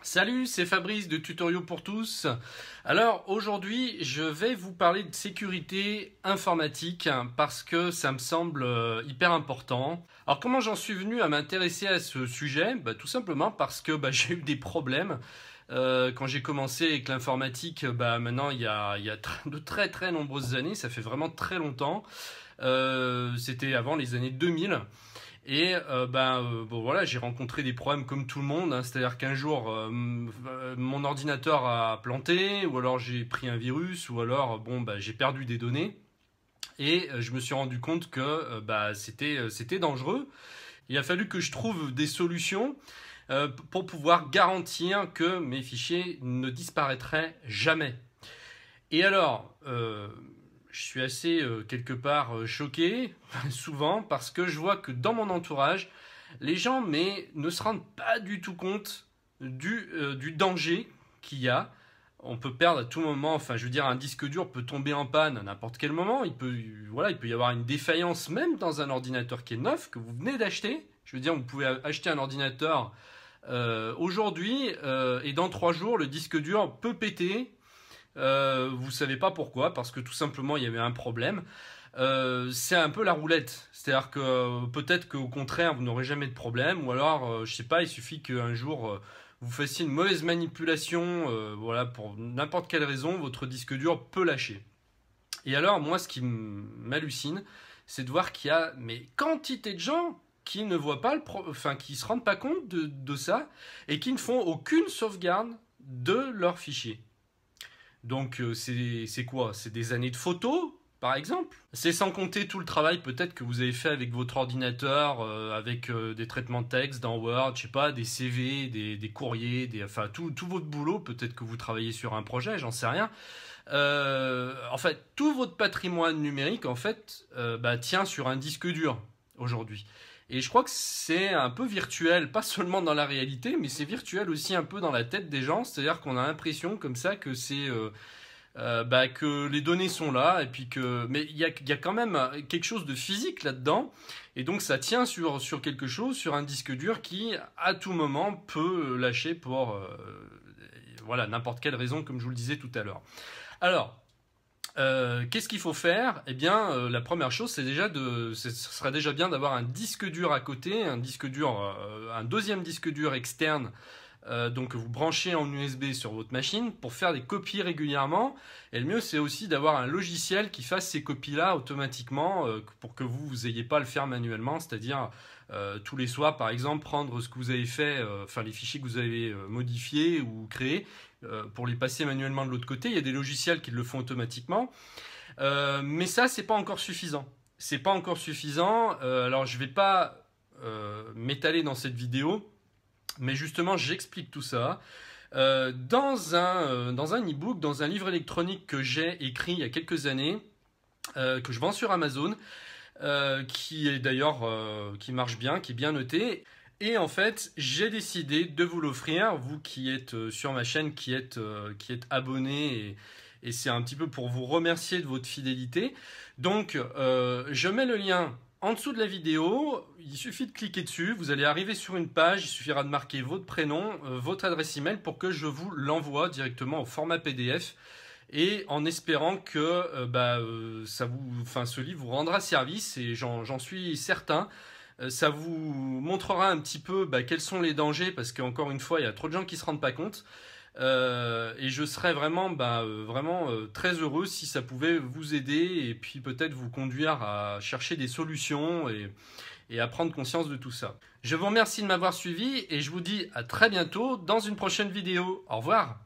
Salut, c'est Fabrice de Tutoriaux pour tous. Alors aujourd'hui, je vais vous parler de sécurité informatique parce que ça me semble hyper important. Alors comment j'en suis venu à m'intéresser à ce sujet? Tout simplement parce que j'ai eu des problèmes. Quand j'ai commencé avec l'informatique, maintenant il y a de très nombreuses années, ça fait vraiment très longtemps. C'était avant les années 2000. Et bon, voilà, j'ai rencontré des problèmes comme tout le monde, hein. C'est-à-dire qu'un jour, mon ordinateur a planté, ou alors j'ai pris un virus, ou alors j'ai perdu des données. Et je me suis rendu compte que c'était dangereux. Il a fallu que je trouve des solutions pour pouvoir garantir que mes fichiers ne disparaîtraient jamais. Et alors, je suis assez quelque part choqué, souvent, parce que je vois que dans mon entourage, les gens ne se rendent pas du tout compte du danger qu'il y a. On peut perdre à tout moment, enfin je veux dire, un disque dur peut tomber en panne à n'importe quel moment. Il peut y avoir une défaillance même dans un ordinateur qui est neuf, que vous venez d'acheter. Je veux dire, vous pouvez acheter un ordinateur aujourd'hui et dans 3 jours, le disque dur peut péter. Vous savez pas pourquoi, parce que tout simplement il y avait un problème. C'est un peu la roulette, c'est-à-dire que peut-être qu'au contraire vous n'aurez jamais de problème, ou alors je sais pas, il suffit qu'un jour vous fassiez une mauvaise manipulation, voilà, pour n'importe quelle raison, votre disque dur peut lâcher. Et alors moi ce qui m'hallucine, c'est de voir qu'il y a quantité de gens qui ne voient pas qui se rendent pas compte de ça et qui ne font aucune sauvegarde de leurs fichiers. Donc c'est quoi? C'est des années de photos, par exemple. C'est sans compter tout le travail peut-être que vous avez fait avec votre ordinateur, avec des traitements de texte dans Word, je sais pas, des CV, des courriers, enfin tout votre boulot. Peut-être que vous travaillez sur un projet, j'en sais rien. En fait, tout votre patrimoine numérique en fait tient sur un disque dur aujourd'hui. Et je crois que c'est un peu virtuel, pas seulement dans la réalité, mais c'est virtuel aussi un peu dans la tête des gens. C'est-à-dire qu'on a l'impression comme ça que que les données sont là, et puis mais il y a quand même quelque chose de physique là-dedans. Et donc ça tient sur quelque chose, sur un disque dur qui, à tout moment, peut lâcher pour voilà, n'importe quelle raison, comme je vous le disais tout à l'heure. Alors, qu'est-ce qu'il faut faire? Eh bien, la première chose, ce serait déjà bien d'avoir un disque dur à côté, un deuxième disque dur externe, donc que vous branchez en USB sur votre machine pour faire des copies régulièrement. Et le mieux, c'est aussi d'avoir un logiciel qui fasse ces copies-là automatiquement pour que vous n'ayez pas à le faire manuellement, c'est-à-dire tous les soirs, par exemple, prendre ce que vous avez fait, les fichiers que vous avez modifiés ou créés, pour les passer manuellement de l'autre côté. Il y a des logiciels qui le font automatiquement. Mais ça, c'est pas encore suffisant. C'est pas encore suffisant. Alors, je vais pas m'étaler dans cette vidéo, mais justement, j'explique tout ça. Dans un e-book, dans un livre électronique que j'ai écrit il y a quelques années, que je vends sur Amazon, qui est d'ailleurs qui marche bien, qui est bien noté. Et en fait, j'ai décidé de vous l'offrir, vous qui êtes sur ma chaîne, qui êtes abonné, et c'est un petit peu pour vous remercier de votre fidélité. Donc, je mets le lien en dessous de la vidéo, il suffit de cliquer dessus, vous allez arriver sur une page, il suffira de marquer votre prénom, votre adresse email pour que je vous l'envoie directement au format PDF. Et en espérant que ce livre vous rendra service, et j'en suis certain. Ça vous montrera un petit peu quels sont les dangers, parce qu'encore une fois, il y a trop de gens qui ne se rendent pas compte. Et je serais vraiment très heureux si ça pouvait vous aider, et puis peut-être vous conduire à chercher des solutions et à prendre conscience de tout ça. Je vous remercie de m'avoir suivi, et je vous dis à très bientôt dans une prochaine vidéo. Au revoir!